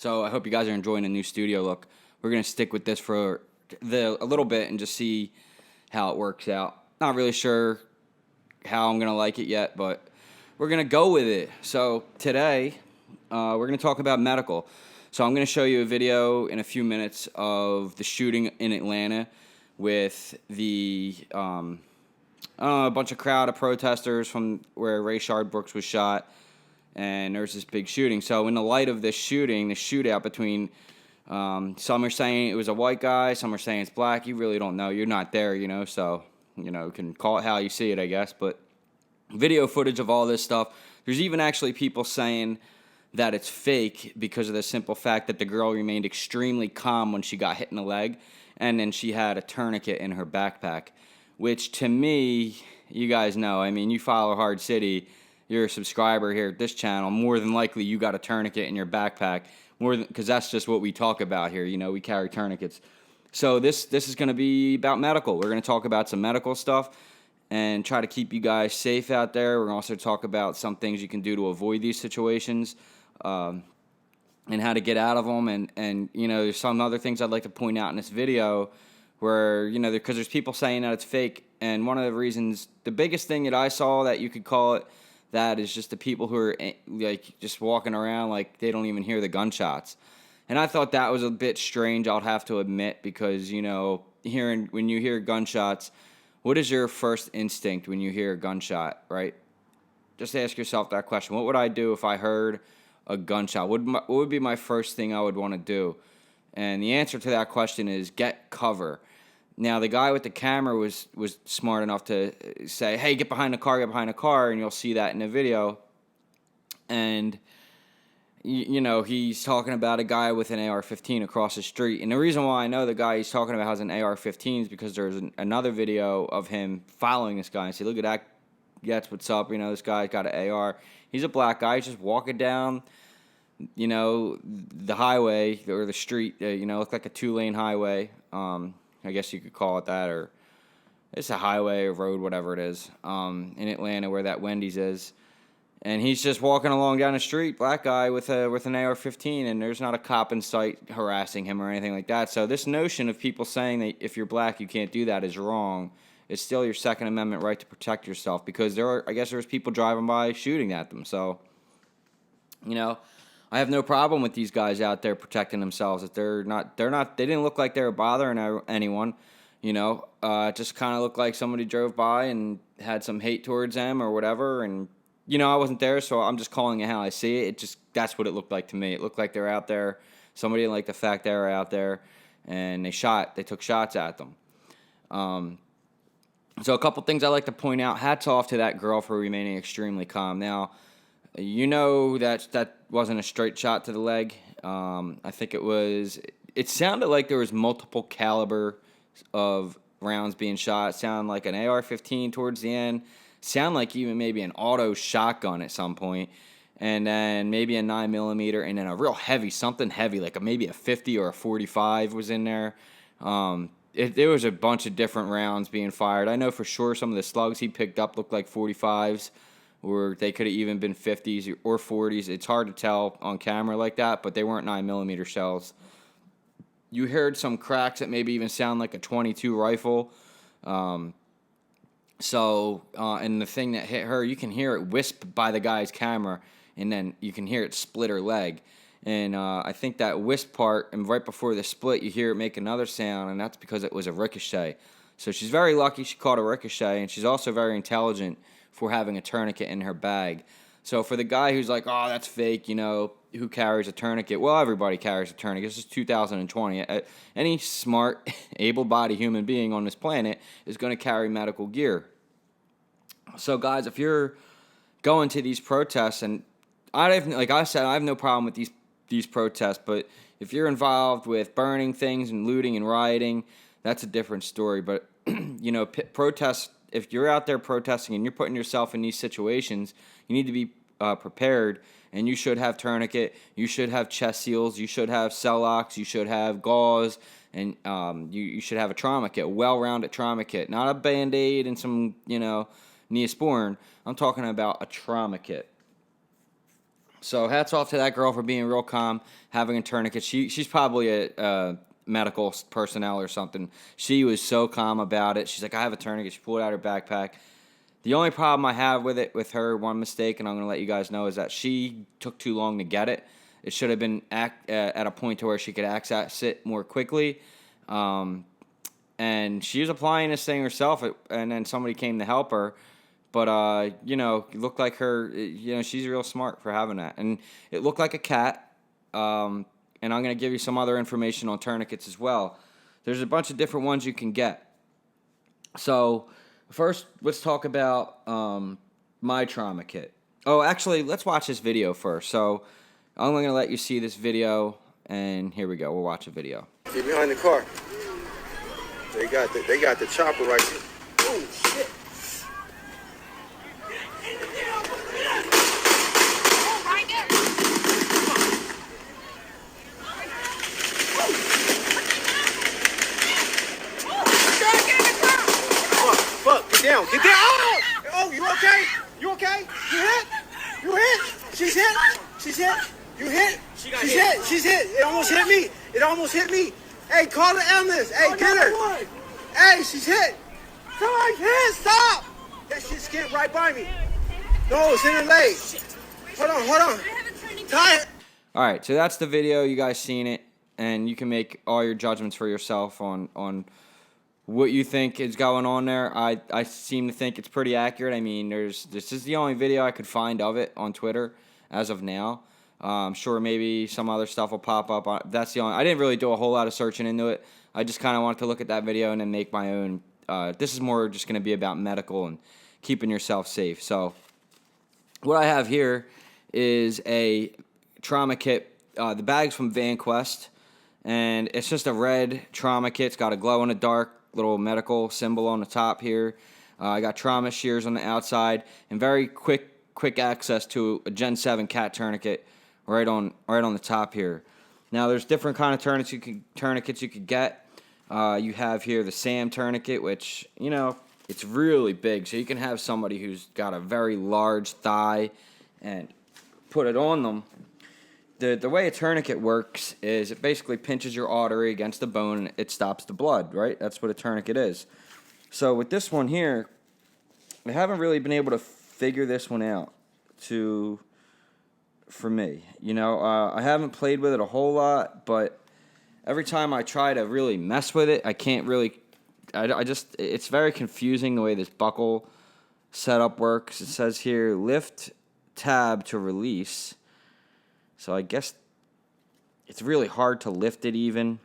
So I hope you guys are enjoying the new studio look. We're going to stick with this for a little bit and just see how it works out. Not really sure how I'm going to like it yet, but we're going to go with it. So today, we're going to talk about medical. So I'm going to show you a video in a few minutes of the shooting in Atlanta with a bunch of crowd of protesters from where Rayshard Brooks was shot, and there's this big shooting. So in the light of this shooting, the shootout between, some are saying it was a white guy, some are saying it's black. You really don't know. You're not there, so, you can call it how you see it, I guess. But video footage of all this stuff. There's even actually people saying that it's fake because of the simple fact that the girl remained extremely calm when she got hit in the leg, and then she had a tourniquet in her backpack, which to me, you guys know, you follow Hard City, you're a subscriber here at this channel, more than likely you got a tourniquet in your backpack, because that's just what we talk about here, we carry tourniquets. So this is going to be about medical. We're going to talk about some medical stuff and try to keep you guys safe out there. We're going to also talk about some things you can do to avoid these situations, and how to get out of them, and there's some other things I'd like to point out in this video where, because there's people saying that it's fake, and one of the reasons, the biggest thing that I saw that you could call it that is just the people who are, just walking around like they don't even hear the gunshots. And I thought that was a bit strange, I'll have to admit, because, when you hear gunshots, what is your first instinct when you hear a gunshot, right? Just ask yourself that question. What would I do if I heard a gunshot? What would be my first thing I would want to do? And the answer to that question is get cover. Now, the guy with the camera was smart enough to say, hey, get behind the car, and you'll see that in the video. And, he's talking about a guy with an AR-15 across the street. And the reason why I know the guy he's talking about has an AR-15 is because there's another video of him following this guy and say, look at that, that's what's up, this guy's got an AR. He's a black guy, he's just walking down, the highway or the street, looked like a 2-lane highway. I guess you could call it that, or it's a highway or road, whatever it is, in Atlanta where that Wendy's is. And he's just walking along down the street, black guy with an AR-15, and there's not a cop in sight harassing him or anything like that. So this notion of people saying that if you're black you can't do that is wrong. It's still your Second Amendment right to protect yourself, because there's people driving by shooting at them. So, I have no problem with these guys out there protecting themselves. If they didn't look like they were bothering anyone. It just kind of looked like somebody drove by and had some hate towards them or whatever. And, I wasn't there, so I'm just calling it how I see it. That's what it looked like to me. It looked like they're out there. Somebody didn't like the fact they were out there, and they took shots at them. So a couple things I like to point out. Hats off to that girl for remaining extremely calm. Now, that wasn't a straight shot to the leg. I think it sounded like there was multiple caliber of rounds being shot. It sounded like an AR-15 towards the end. Sounded like even maybe an auto shotgun at some point. And then maybe a 9mm, and then a real heavy, something heavy, like maybe a 50 or a 45 was in there. There was a bunch of different rounds being fired. I know for sure some of the slugs he picked up looked like 45s, or they could have even been 50s or 40s. It's hard to tell on camera like that, but they weren't 9mm shells. You heard some cracks that maybe even sound like a .22 rifle. And the thing that hit her, you can hear it wisp by the guy's camera, and then you can hear it split her leg. And I think that wisp part, and right before the split, you hear it make another sound, and that's because it was a ricochet. So she's very lucky she caught a ricochet, and she's also very intelligent for having a tourniquet in her bag. So for the guy who's like, oh, that's fake, who carries a tourniquet? Well, everybody carries a tourniquet. This is 2020. Any smart, able-bodied human being on this planet is going to carry medical gear. So guys, if you're going to these protests, and like I said, I have no problem with these protests, but if you're involved with burning things and looting and rioting, that's a different story. But protests, if you're out there protesting and you're putting yourself in these situations, you need to be prepared, and you should have tourniquet, you should have chest seals, you should have cell locks, you should have gauze, and you should have a trauma kit, a well-rounded trauma kit, not a Band-Aid and some, Neosporin. I'm talking about a trauma kit. So hats off to that girl for being real calm, having a tourniquet. She's probably a medical personnel or something. She was so calm about it. She's like, I have a tourniquet. She pulled out her backpack. The only problem I have with her, one mistake, and I'm going to let you guys know, is that she took too long to get it. It should have been at a point to where she could access it more quickly. And she was applying this thing herself, and then somebody came to help her. But, it looked like her, she's real smart for having that. And it looked like a cat. And I'm going to give you some other information on tourniquets as well. There's a bunch of different ones you can get. So, first, let's talk about my trauma kit. Oh, actually, let's watch this video first. So, I'm going to let you see this video, and here we go. We'll watch a video. Get behind the car. They got the chopper right there. Oh, shit. Get down. Oh, you okay? You okay? You hit? She's hit. You hit? She's hit. It almost hit me. Hey, call the ambulance. Hey, get her. Hey, she's hit. Somebody's hit. Stop. That shit's getting right by me. No, it's in her leg. Hold on. Tie it. All right, so that's the video. You guys seen it, and you can make all your judgments for yourself on what you think is going on there. I seem to think it's pretty accurate. I mean, this is the only video I could find of it on Twitter as of now. I'm sure maybe some other stuff will pop up. That's the only. I didn't really do a whole lot of searching into it. I just kind of wanted to look at that video and then make my own. This is more just going to be about medical and keeping yourself safe. So what I have here is a trauma kit. The bag's from VanQuest, and it's just a red trauma kit. It's got a glow-in-the-dark little medical symbol on the top here. I got trauma shears on the outside, and very quick access to a Gen 7 cat tourniquet right on the top here. Now, there's different kind of tourniquets you could get. You have here the Sam tourniquet, which, it's really big, so you can have somebody who's got a very large thigh and put it on them. The way a tourniquet works is it basically pinches your artery against the bone and it stops the blood, right? That's what a tourniquet is. So with this one here, I haven't really been able to figure this one out for me. I haven't played with it a whole lot, but every time I try to really mess with it, I can't really. It's very confusing the way this buckle setup works. It says here, lift tab to release. So I guess it's really hard to lift it even.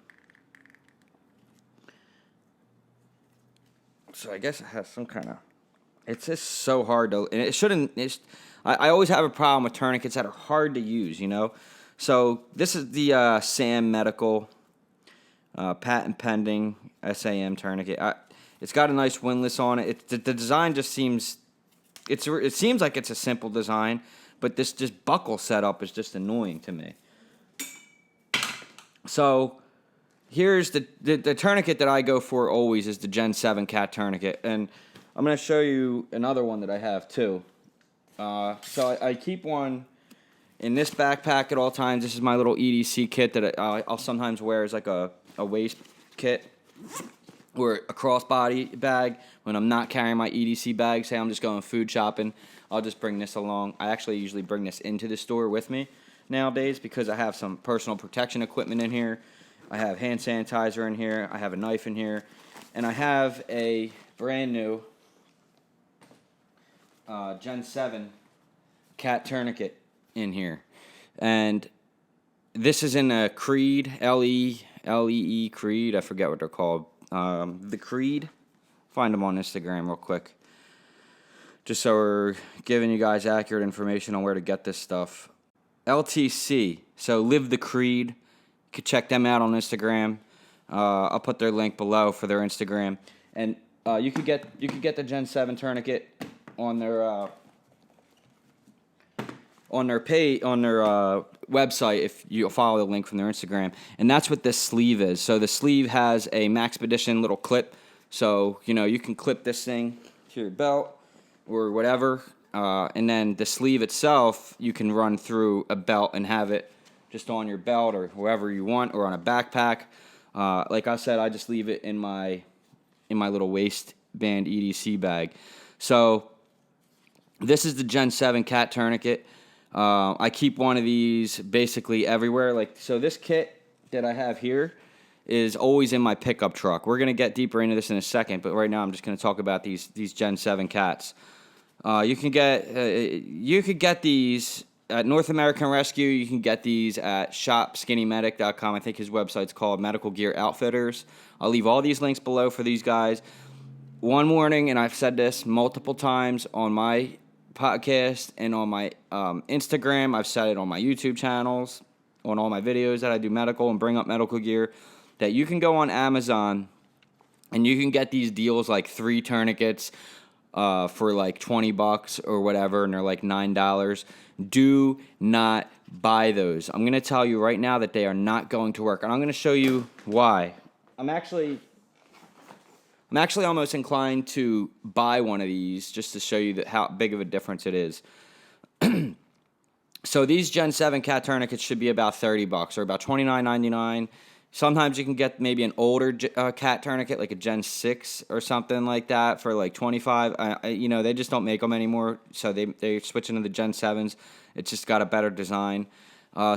So I guess it has some kind of. It's just so hard to. And it shouldn't. I always have a problem with tourniquets that are hard to use, So this is the Sam Medical patent pending SAM tourniquet. It's got a nice windlass on it. The design just seems. It seems like it's a simple design. But this just buckle setup is just annoying to me. So here's the tourniquet that I go for always is the Gen 7 cat tourniquet. And I'm going to show you another one that I have too. So I keep one in this backpack at all times. This is my little EDC kit that I'll sometimes wear as like a waist kit or a crossbody bag when I'm not carrying my EDC bag. Say I'm just going food shopping. I'll just bring this along. I actually usually bring this into the store with me nowadays because I have some personal protection equipment in here. I have hand sanitizer in here. I have a knife in here. And I have a brand new Gen 7 cat tourniquet in here. And this is in a Creed, L-E-E Creed. I forget what they're called. The Creed. Find them on Instagram real quick. Just so we're giving you guys accurate information on where to get this stuff. LTC, so Live the Creed. You can check them out on Instagram. I'll put their link below for their Instagram. And you could get the Gen 7 tourniquet on their website if you follow the link from their Instagram. And that's what this sleeve is. So the sleeve has a Maxpedition little clip. So, you can clip this thing to your belt or whatever, And then the sleeve itself, you can run through a belt and have it just on your belt or wherever you want, or on a backpack. Like I said, I just leave it in my little waistband EDC bag. So this is the Gen 7 cat tourniquet. I keep one of these basically everywhere. Like, so this kit that I have here is always in my pickup truck. We're gonna get deeper into this in a second, but right now I'm just gonna talk about these Gen 7 cats. You could get these at North American Rescue. You can get these at shopskinnymedic.com. I think his website's called Medical Gear Outfitters. I'll leave all these links below for these guys. One warning, and I've said this multiple times on my podcast and on my Instagram. I've said it on my YouTube channels, on all my videos that I do medical and bring up medical gear, that you can go on Amazon and you can get these deals like 3 tourniquets for like $20 or whatever, and they're like $9. Do not buy those. I'm going to tell you right now that they are not going to work, and I'm going to show you why. I'm actually almost inclined to buy one of these just to show you how big of a difference it is. So these Gen 7 cat tourniquets should be about $30 or about $29.99. Sometimes you can get maybe an older cat tourniquet, like a Gen 6 or something like that, for like $25. They just don't make them anymore, so they're switching to the Gen 7s. It's just got a better design.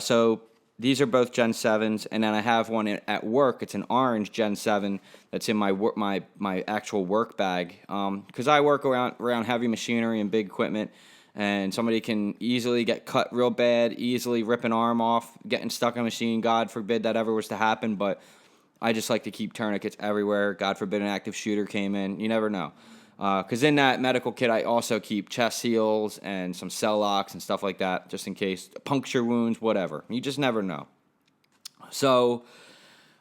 So these are both Gen 7s, and then I have one at work. It's an orange Gen 7 that's in my actual work bag, because I work around heavy machinery and big equipment, and somebody can easily get cut real bad, easily rip an arm off, getting stuck in a machine. God forbid that ever was to happen, but I just like to keep tourniquets everywhere. God forbid an active shooter came in. You never know. Because in that medical kit, I also keep chest seals and some cell locks and stuff like that, just in case, puncture wounds, whatever. You just never know. So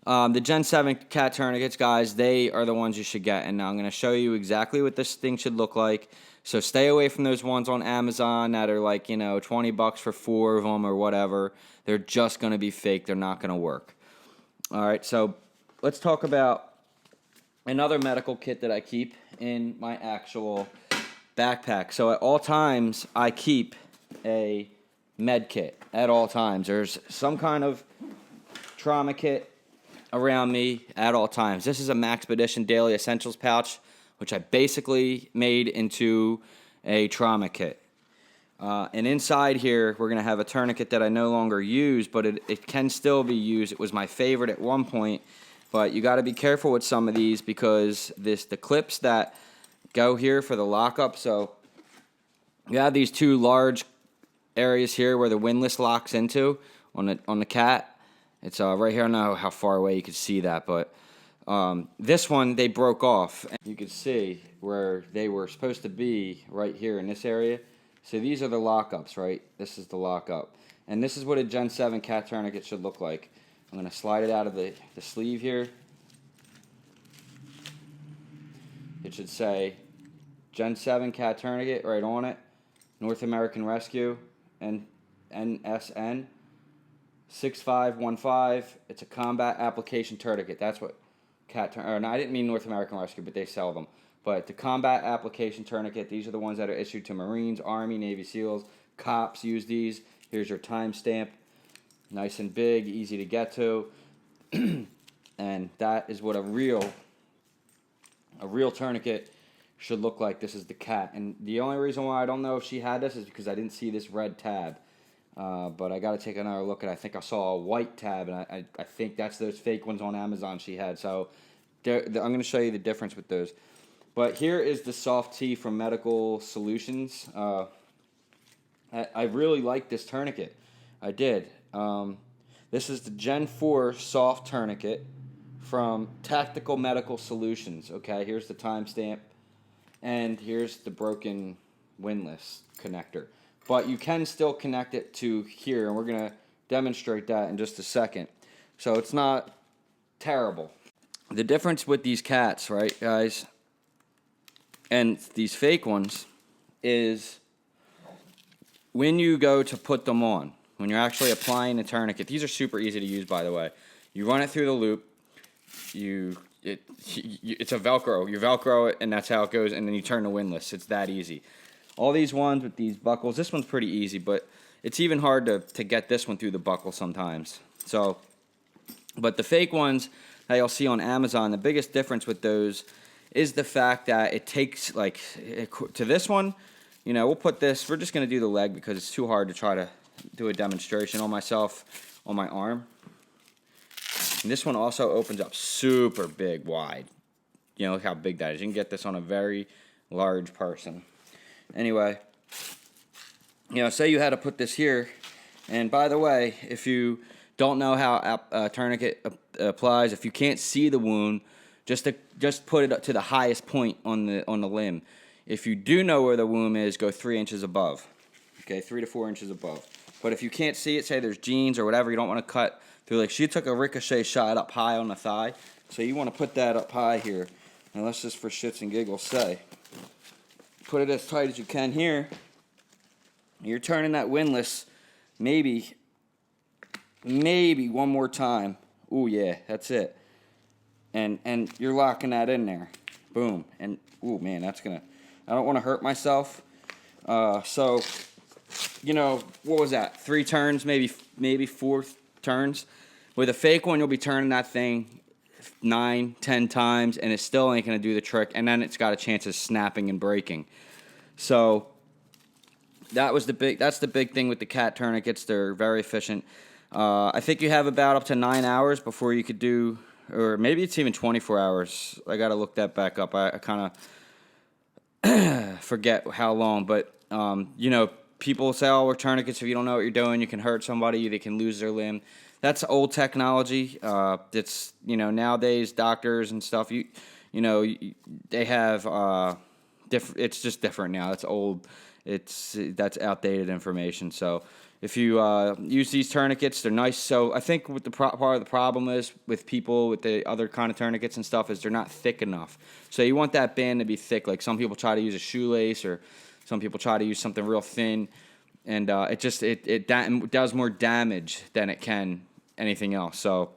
the Gen 7 cat tourniquets, guys, they are the ones you should get. And now I'm going to show you exactly what this thing should look like. So stay away from those ones on Amazon that are like, $20 for 4 of them or whatever. They're just going to be fake. They're not going to work. All right, so let's talk about another medical kit that I keep in my actual backpack. So at all times, I keep a med kit at all times. There's some kind of trauma kit around me at all times. This is a Maxpedition Daily Essentials pouch, which I basically made into a trauma kit. And inside here, we're going to have a tourniquet that I no longer use, but it can still be used. It was my favorite at one point, but you got to be careful with some of these because the clips that go here for the lockup. So you have these 2 large areas here where the windlass locks into on the cat. It's right here. I don't know how far away you can see that, but this one, they broke off. And you can see where they were supposed to be right here in this area. So these are the lockups, right? This is the lockup. And this is what a Gen 7 cat tourniquet should look like. I'm going to slide it out of the sleeve here. It should say Gen 7 cat tourniquet right on it. North American Rescue and NSN 6515. It's a combat application tourniquet. That's what no, I didn't mean North American Rescue, but they sell them. But the combat application tourniquet, these are the ones that are issued to Marines, Army, Navy SEALs. Cops use these. Here's your timestamp. Nice and big, easy to get to. And that is what a real tourniquet should look like. This is the cat. And the only reason why I don't know if she had this is because I didn't see this red tab. But I got to take another look, and I think I saw a white tab, and I think that's those fake ones on Amazon she had. So I'm going to show you the difference with those. But here is the soft tee from Medical Solutions. I really like this tourniquet. I did. This is the Gen 4 soft tourniquet from Tactical Medical Solutions. Okay, here's the timestamp, and here's the broken windlass connector. But you can still connect it to here, and we're going to demonstrate that in just a second. So it's not terrible. The difference with these cats, right, guys, and these fake ones is when you go to put them on, when you're actually applying the tourniquet, these are super easy to use, by the way. You run it through the loop. It's a Velcro. You Velcro it, and that's how it goes, and then you turn the windlass. It's that easy. All these ones with these buckles, this one's pretty easy, but it's even hard to get this one through the buckle sometimes. So, but the fake ones that you'll see on Amazon, the biggest difference with those is the fact that it takes, like, to this one, you know, we'll put this, we're just going to do the leg because it's too hard to try to do a demonstration on myself, on my arm. And this one also opens up super big, wide. You know, look how big that is. You can get this on a very large person. Anyway, you know, say you had to put this here. And by the way, if you don't know how a tourniquet applies, if you can't see the wound, just put it up to the highest point on the limb. If you do know where the wound is, go 3 inches above. Okay, 3 to 4 inches above. But if you can't see it, say there's jeans or whatever, you don't want to cut through. Like, she took a ricochet shot up high on the thigh, so you want to put that up high here. And let's just, for shits and giggles, say, put it as tight as you can here. You're turning that windlass maybe one more time. Ooh, yeah, that's it. And you're locking that in there. Boom. And, ooh, man, that's going to, I don't want to hurt myself. So, you know, what was that? 3 turns, maybe 4 turns. With a fake one, you'll be turning that thing 9, 10 times, and it still ain't going to do the trick. And then it's got a chance of snapping and breaking. So that's the big thing with the cat tourniquets. They're very efficient. I think you have about up to 9 hours before you could do, or maybe it's even 24 hours. I got to look that back up. I kind of forget how long, but you know, people say, oh, we're tourniquets. If you don't know what you're doing, you can hurt somebody. They can lose their limb. That's old technology. It's, you know, nowadays doctors and stuff, you know, they have it's just different now. It's old. That's outdated information. So if you use these tourniquets, they're nice. So I think what part of the problem is with people with the other kind of tourniquets and stuff is they're not thick enough. So you want that band to be thick. Like some people try to use a shoelace, or some people try to use something real thin, and it does more damage than it can anything else. So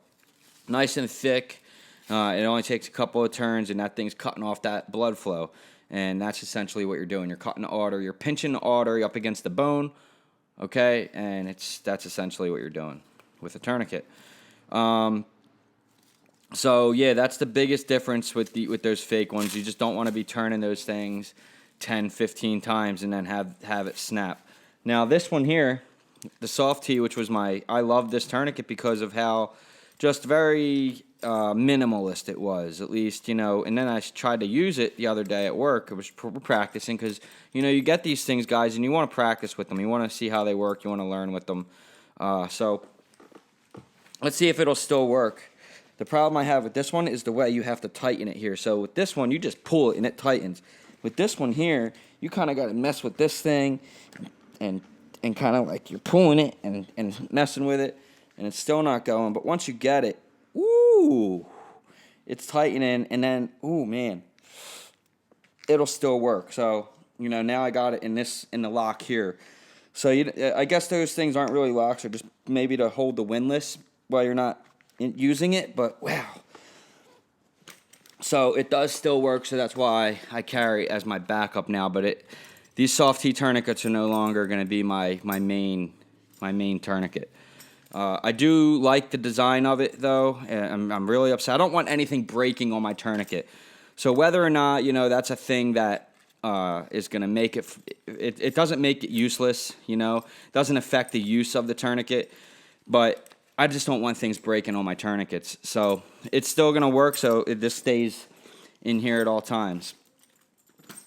nice and thick. It only takes a couple of turns, and that thing's cutting off that blood flow. And that's essentially what you're doing. You're cutting the artery. You're pinching the artery up against the bone, okay? And that's essentially what you're doing with a tourniquet. So, yeah, that's the biggest difference with those fake ones. You just don't want to be turning those things 10, 15 times and then have it snap. Now, this one here, the soft T, which was I love this tourniquet because of how just very minimalist it was, at least, you know. And then I tried to use it the other day at work. I was practicing because, you know, you get these things, guys, and you want to practice with them. You want to see how they work. You want to learn with them. So let's see if it'll still work. The problem I have with this one is the way you have to tighten it here. So with this one, you just pull it and it tightens. With this one here, you kind of got to mess with this thing and kind of like you're pulling it and messing with it, and it's still not going. But once you get it, ooh, it's tightening, and then, ooh, man, it'll still work. So, you know, now I got it in the lock here. So I guess those things aren't really locks, or just maybe to hold the windlass while you're not using it, but wow. So it does still work, so that's why I carry it as my backup now. But these soft T tourniquets are no longer going to be my main tourniquet. I do like the design of it, though. I'm really upset. I don't want anything breaking on my tourniquet. So whether or not, you know, that's a thing that is going to make it doesn't make it useless, you know. It doesn't affect the use of the tourniquet. But I just don't want things breaking on my tourniquets. So it's still going to work, so this stays in here at all times,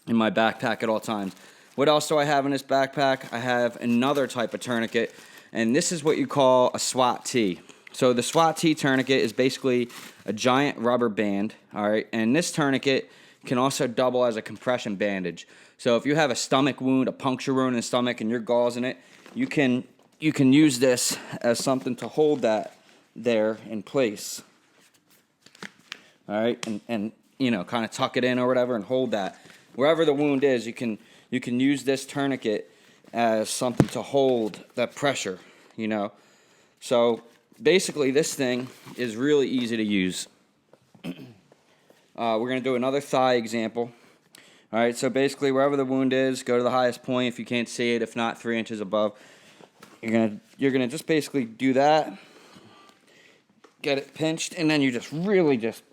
in my backpack at all times. What else do I have in this backpack? I have another type of tourniquet, and this is what you call a SWAT T. So the SWAT T tourniquet is basically a giant rubber band, all right? And this tourniquet can also double as a compression bandage. So if you have a stomach wound, a puncture wound in the stomach, and you're gauzing it, you can use this as something to hold that there in place. All right, and you know, kind of tuck it in or whatever and hold that. Wherever the wound is, you can use this tourniquet as something to hold that pressure, you know. So basically this thing is really easy to use. We're going to do another thigh example. All right, so basically wherever the wound is, go to the highest point if you can't see it. If not, 3 inches above. You're gonna just basically do that. Get it pinched, and then you just really just.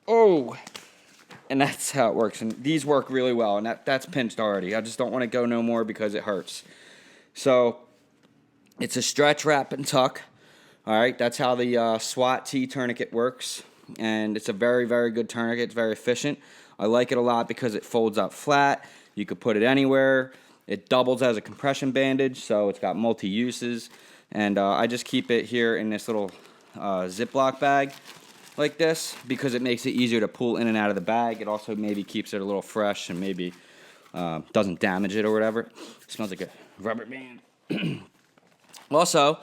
Oh, and that's how it works. And these work really well, and that's pinched already. I just don't want to go no more because it hurts. So it's a stretch, wrap, and tuck. All right, that's how the SWAT T tourniquet works, and it's a very, very good tourniquet. It's very efficient. I like it a lot because it folds up flat. You could put it anywhere. It doubles as a compression bandage, so it's got multi-uses. And I just keep it here in this little Ziploc bag like this because it makes it easier to pull in and out of the bag. It also maybe keeps it a little fresh and maybe doesn't damage it or whatever. It smells like a rubber band. Also,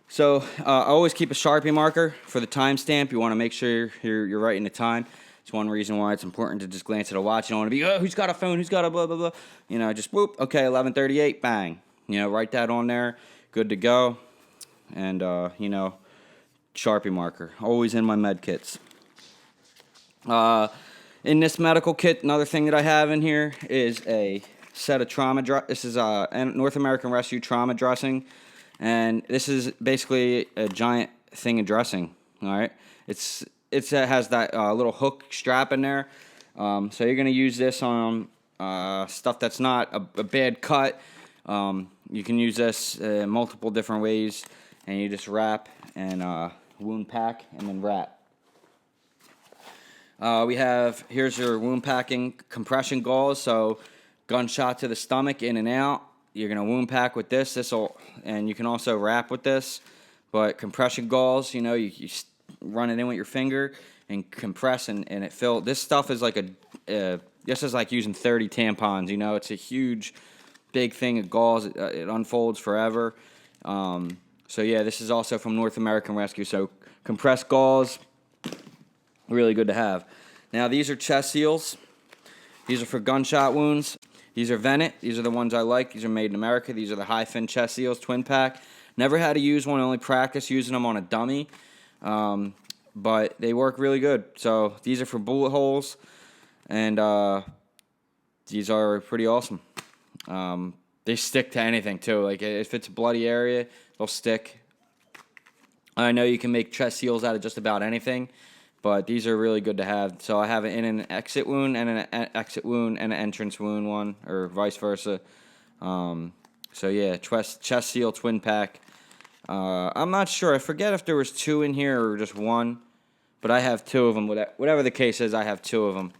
so I always keep a Sharpie marker for the timestamp. You want to make sure you're writing the time. It's one reason why it's important to just glance at a watch. You don't want to be, oh, who's got a phone? Who's got a blah, blah, blah. You know, just whoop, okay, 11:38, bang. You know, write that on there. Good to go. And, you know, Sharpie marker. Always in my med kits. In this medical kit, another thing that I have in here is a set of trauma this is a North American Rescue trauma dressing. And this is basically a giant thing of dressing. All right. It has that little hook strap in there. So you're going to use this on stuff that's not a bad cut. You can use this multiple different ways, and you just wrap and wound pack and then wrap. Here's your wound packing compression gauze. So gunshot to the stomach, in and out. You're going to wound pack with this. And you can also wrap with this. But compression gauze, you know, you run it in with your finger and compress and it fill. This stuff is like this is like using 30 tampons, you know. It's a huge, big thing of gauze. It unfolds forever. So yeah, this is also from North American Rescue. So compressed gauze, really good to have. Now these are chest seals. These are for gunshot wounds. These are Venet. These are the ones I like. These are made in America. These are the high fin chest seals, twin pack. Never had to use one. Only practice using them on a dummy. But they work really good. So these are for bullet holes, and these are pretty awesome. They stick to anything too. Like if it's a bloody area, they'll stick. I know you can make chest seals out of just about anything, but these are really good to have. So I have it in an exit wound and an exit wound and an entrance wound one, or vice versa. So yeah, chest seal twin pack. I'm not sure. I forget if there was 2 in here or just 1, but I have 2 of them. Whatever the case is, I have 2 of them,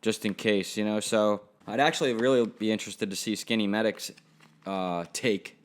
just in case, you know. So I'd actually really be interested to see Skinny Medic's take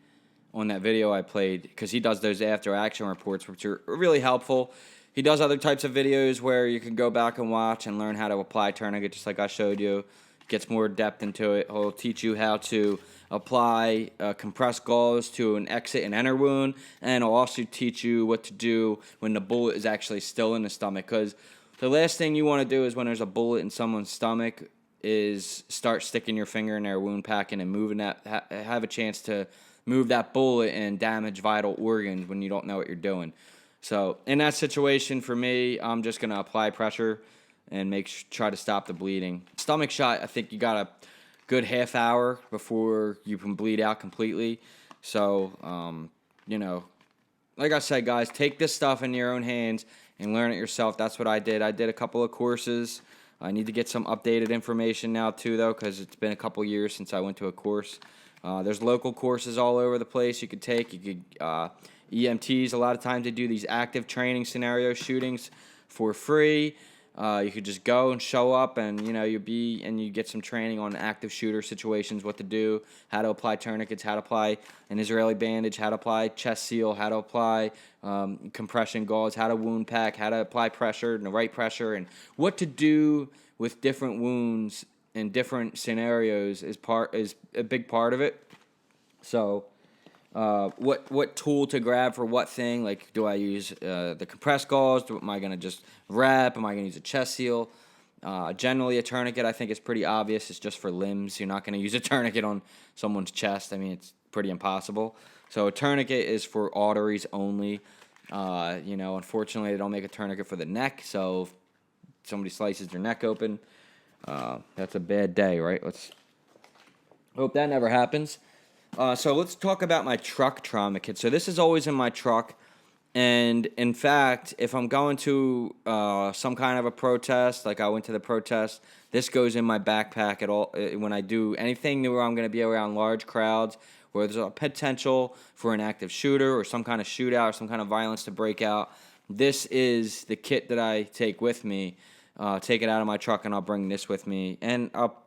on that video I played, because he does those after action reports, which are really helpful. He does other types of videos where you can go back and watch and learn how to apply tourniquet, just like I showed you. Gets more depth into it. He'll teach you how to apply compressed gauze to an exit and enter wound, and he'll also teach you what to do when the bullet is actually still in the stomach, because the last thing you want to do is when there's a bullet in someone's stomach is start sticking your finger in their wound packing and moving that, have a chance to move that bullet and damage vital organs when you don't know what you're doing. So in that situation, for me, I'm just going to apply pressure and try to stop the bleeding. Stomach shot, I think you got a good half hour before you can bleed out completely. So, you know, like I said, guys, take this stuff in your own hands and learn it yourself. That's what I did. I did a couple of courses. I need to get some updated information now, too, though, because it's been a couple years since I went to a course. There's local courses all over the place you could take. You could EMTs, a lot of times they do these active training scenario shootings for free. You could just go and show up, and you know you get some training on active shooter situations, what to do, how to apply tourniquets, how to apply an Israeli bandage, how to apply chest seal, how to apply compression gauze, how to wound pack, how to apply pressure and the right pressure, and what to do with different wounds in different scenarios is a big part of it. So. What tool to grab for what thing? Like, do I use the compressed gauze? Am I going to just wrap? Am I going to use a chest seal? Generally, a tourniquet, I think, is pretty obvious. It's just for limbs. You're not going to use a tourniquet on someone's chest. I mean, it's pretty impossible. So a tourniquet is for arteries only. Unfortunately, they don't make a tourniquet for the neck. So if somebody slices their neck open, That's a bad day, right? Let's hope that never happens. So let's talk about my truck trauma kit. So this is always in my truck. And in fact, if I'm going to some kind of a protest, like I went to the protest, this goes in my backpack at all. When I do anything where I'm going to be around large crowds, where there's a potential for an active shooter or some kind of shootout or some kind of violence to break out, this is the kit that I take with me. Take it out of my truck and I'll bring this with me. And I'll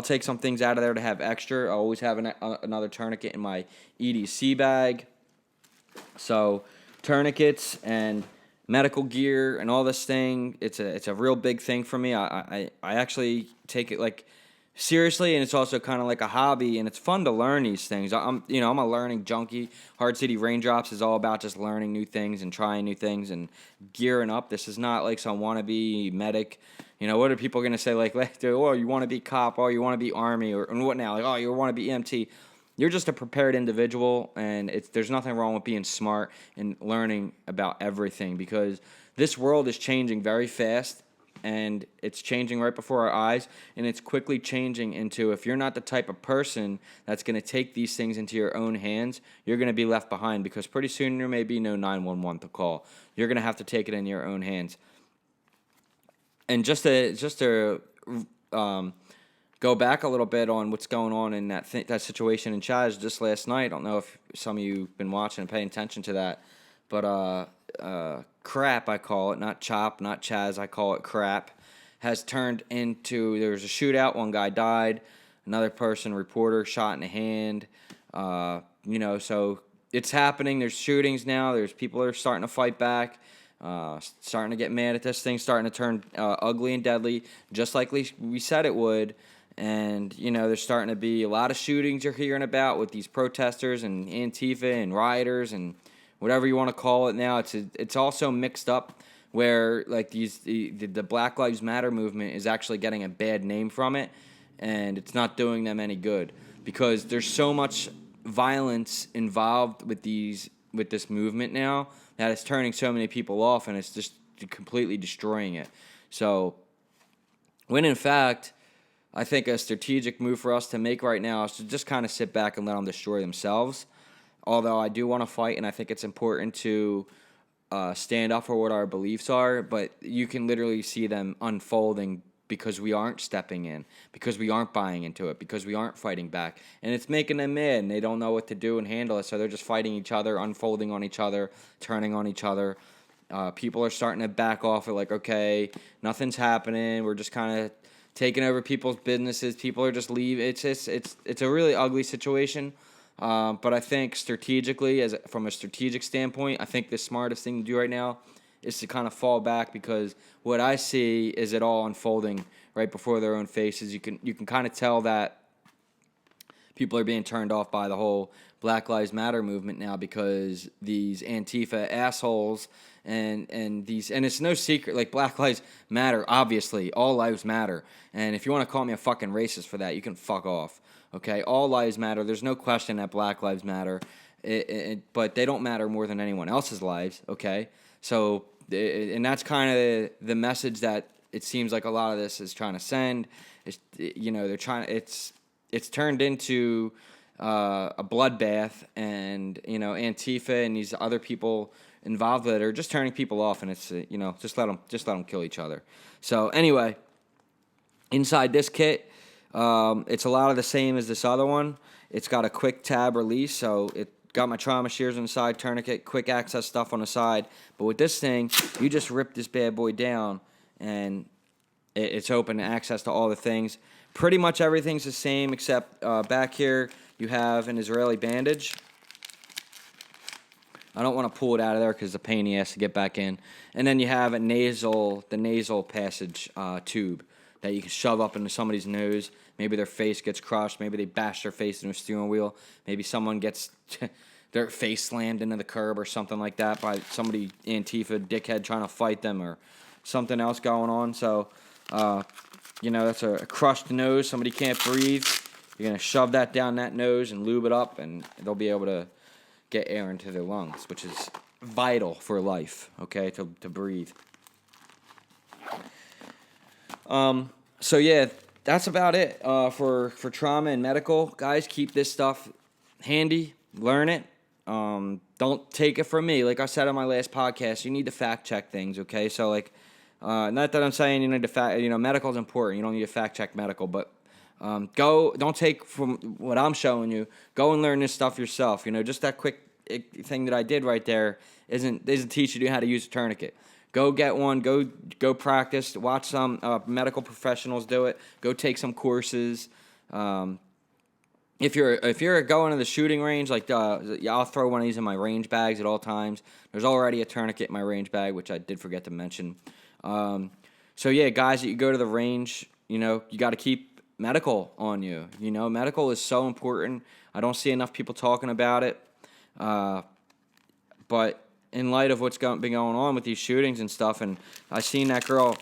take some things out of there to have extra. I always have another tourniquet in my EDC bag. So tourniquets and medical gear and all this thing, it's a real big thing for me. I actually take it like seriously, and it's also kind of like a hobby, and it's fun to learn these things. I'm a learning junkie. Hard City Raindrops is all about just learning new things and trying new things and gearing up. This is not like some wannabe medic. What are people going to say? Like, oh, you want to be cop? Oh, you want to be Army? Or what now? Like, oh, you want to be EMT? You're just a prepared individual, and there's nothing wrong with being smart and learning about everything, because this world is changing very fast, and it's changing right before our eyes, and it's quickly changing into, if you're not the type of person that's going to take these things into your own hands, you're going to be left behind, because pretty soon there may be no 911 to call. You're going to have to take it in your own hands. And just to go back a little bit on what's going on in that situation in Chaz just last night. I don't know if some of you have been watching and paying attention to that, but crap, I call it, not chop, not Chaz, I call it crap, has turned into, there was a shootout, one guy died, another person, reporter, shot in the hand, so it's happening. There's shootings now. There's people that are starting to fight back. Starting to get mad at this thing, starting to turn ugly and deadly, just like we said it would. And, there's starting to be a lot of shootings you're hearing about with these protesters and Antifa and rioters and whatever you want to call it now. It's also mixed up where, like, the Black Lives Matter movement is actually getting a bad name from it, and it's not doing them any good, because there's so much violence involved with this movement now that it's turning so many people off, and it's just completely destroying it. So, when in fact, I think a strategic move for us to make right now is to just kind of sit back and let them destroy themselves. Although I do want to fight, and I think it's important to stand up for what our beliefs are, but you can literally see them unfolding because we aren't stepping in, because we aren't buying into it, because we aren't fighting back. And it's making them mad, and they don't know what to do and handle it, so they're just fighting each other, unfolding on each other, turning on each other. People are starting to back off of, like, okay, nothing's happening, we're just kind of taking over people's businesses, people are just leaving. It's a really ugly situation, but I think strategically, from a strategic standpoint, I think the smartest thing to do right now is to kind of fall back, because what I see is it all unfolding right before their own faces. You can kind of tell that people are being turned off by the whole Black Lives Matter movement now, because these Antifa assholes and it's no secret, like, Black Lives Matter, obviously, all lives matter. And if you want to call me a fucking racist for that, you can fuck off. Okay, all lives matter. There's no question that Black Lives matter, but they don't matter more than anyone else's lives. Okay, so. And that's kind of the message that it seems like a lot of this is trying to send. They're trying. It's turned into a bloodbath, and Antifa and these other people involved with it are just turning people off, and it's just let them kill each other. So anyway, inside this kit, it's a lot of the same as this other one. It's got a quick tab release, so it. Got my trauma shears on the side, tourniquet, quick access stuff on the side. But with this thing, you just rip this bad boy down, and it's open to access to all the things. Pretty much everything's the same, except back here you have an Israeli bandage. I don't want to pull it out of there because it's a pain in the ass to get back in. And then you have the nasal passage tube that you can shove up into somebody's nose. Maybe their face gets crushed. Maybe they bash their face into a steering wheel. Maybe someone gets their face slammed into the curb or something like that by somebody, Antifa, dickhead, trying to fight them, or something else going on. So, that's a crushed nose. Somebody can't breathe. You're going to shove that down that nose and lube it up, and they'll be able to get air into their lungs, which is vital for life, okay, to breathe. So yeah, that's about it for trauma and medical. Guys, keep this stuff handy. Learn it. Don't take it from me. Like I said on my last podcast, you need to fact check things. Okay, so like, not that I'm saying you need to medical is important. You don't need to fact check medical, but don't take from what I'm showing you. Go and learn this stuff yourself. Just that quick thing that I did right there isn't teaching you how to use a tourniquet. Go get one. Go practice. Watch some medical professionals do it. Go take some courses. If you're going to the shooting range, like I'll throw one of these in my range bags at all times. There's already a tourniquet in my range bag, which I did forget to mention. So yeah, guys, that you go to the range, you got to keep medical on you. Medical is so important. I don't see enough people talking about it. But in light of what's been going on with these shootings and stuff, and I seen that girl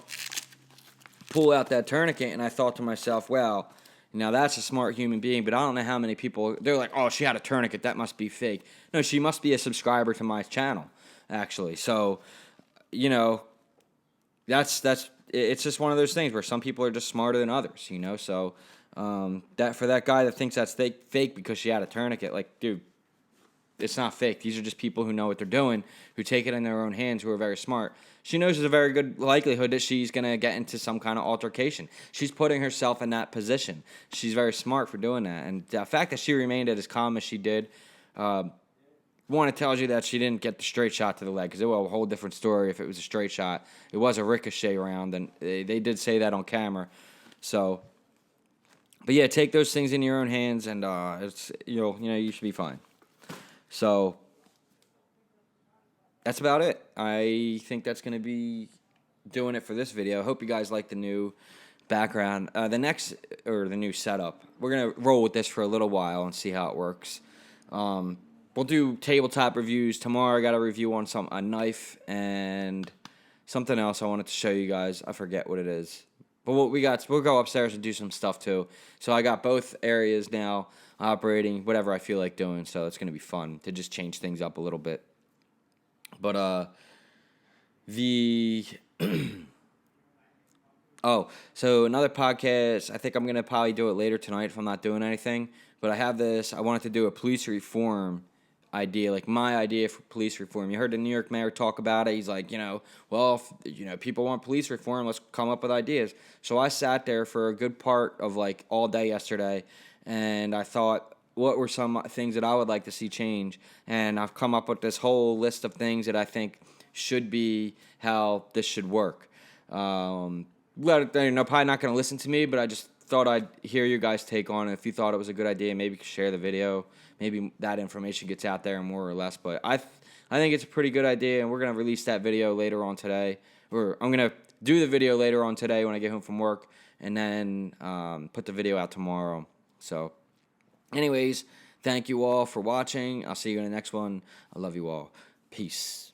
pull out that tourniquet, and I thought to myself, well, now that's a smart human being, but I don't know how many people, they're like, oh, she had a tourniquet, that must be fake. No, she must be a subscriber to my channel, actually. So, it's just one of those things where some people are just smarter than others, So, that for that guy that thinks that's fake because she had a tourniquet, like, dude, it's not fake. These are just people who know what they're doing, who take it in their own hands, who are very smart. She knows there's a very good likelihood that she's going to get into some kind of altercation. She's putting herself in that position. She's very smart for doing that. And the fact that she remained as calm as she did, it tells you that she didn't get the straight shot to the leg, because it was a whole different story if it was a straight shot. It was a ricochet round, and they did say that on camera. So, but yeah, take those things in your own hands, and it's you should be fine. So that's about it. I think that's going to be doing it for this video. I hope you guys like the new background. The new setup. We're going to roll with this for a little while and see how it works. We'll do tabletop reviews. Tomorrow I got a review on a knife and something else I wanted to show you guys. I forget what it is. But we'll go upstairs and do some stuff too. So I got both areas now operating, whatever I feel like doing. So it's going to be fun to just change things up a little bit. But so another podcast, I think I'm going to probably do it later tonight if I'm not doing anything. But I have this, I wanted to do a police reform idea, like my idea for police reform. You heard the New York mayor talk about it. He's like, if people want police reform, let's come up with ideas. So I sat there for a good part of like all day yesterday, and I thought, what were some things that I would like to see change? And I've come up with this whole list of things that I think should be how this should work. Probably not going to listen to me, but I just thought I'd hear you guys' take on it. If you thought it was a good idea, maybe you could share the video. Maybe that information gets out there more or less. But I think it's a pretty good idea, and we're going to release that video later on today. I'm going to do the video later on today when I get home from work, and then put the video out tomorrow. So, anyways, thank you all for watching. I'll see you in the next one. I love you all. Peace.